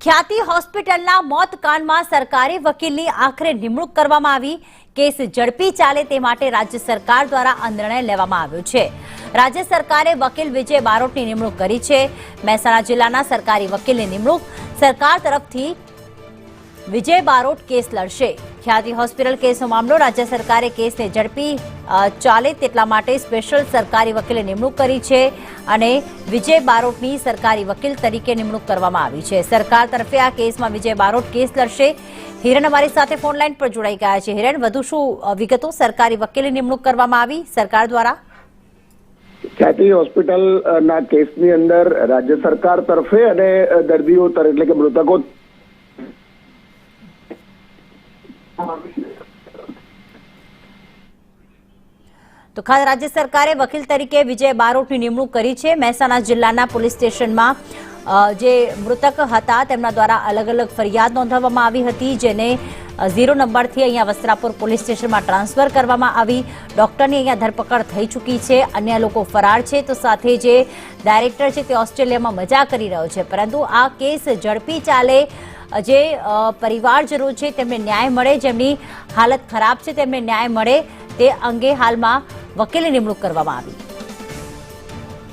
ખ્યાતિ હોસ્પિટલના મોત કાંડમાં સરકારી વકીલની આખરે નિમણૂક કરવામાં આવી। કેસ ઝડપી ચાલે તે માટે રાજ્ય સરકાર દ્વારા આ નિર્ણય લેવામાં આવ્યો છે। રાજ્ય સરકારે વકીલ વિજય બારોટની નિમણૂક કરી છે। મહેસાણા જિલ્લાના સરકારી વકીલની નિમણૂક સરકાર તરફથી વિજય બારોટ કેસ લડશે। ખ્યાતિ હોસ્પિટલ કેસનો મામલો રાજ્ય સરકારે કેસને ઝડપી ચાલે તેટલા માટે સ્પેશિયલ સરકારી વકીલે નિમણૂક કરી છે અને વિજય બારોટની સરકારી વકીલ તરીકે નિમણૂક કરવામાં આવી છે। સરકાર તરફે આ કેસમાં વિજય બારોટ કેસ લડશે। હિરણ અમારી સાથે ફોન લાઈન પર જોડાઈ ગયા છે। હિરણ, વધુ શું વિગતો? સરકારી વકીલની નિમણૂક કરવામાં આવી સરકાર દ્વારા। ખ્યાતિ હોસ્પિટલના કેસની અંદર રાજ્ય સરકાર તરફે અને દર્દીઓ એટલે કે મૃતકો તો ખાસ રાજ્ય સરકારે વકીલ તરીકે વિજય બારોટની નિમણૂક કરી છે। મહેસાણા જિલ્લાના પોલીસ સ્ટેશનમાં જે મૃતક હતા તેમના દ્વારા અલગ અલગ ફરિયાદ નોંધવામાં આવી હતી, જેને 0 નંબરથી અહીંયા વસ્ત્રાપુર પોલીસ સ્ટેશનમાં ટ્રાન્સફર કરવામાં આવી। ડોક્ટરની અહીંયા ધરપકડ થઈ ચૂકી છે, અન્ય લોકો ફરાર છે, તો સાથે જે ડાયરેક્ટર છે તે ઓસ્ટ્રેલિયામાં મજા કરી રહ્યો છે। પરંતુ આ કેસ ઝડપી ચાલે, જે પરિવારજનો છે તેમને ન્યાય મળે, જેમની હાલત ખરાબ છે તેમને ન્યાય મળે તે અંગે હાલમાં વકીલની નિમણૂક કરવામાં આવી।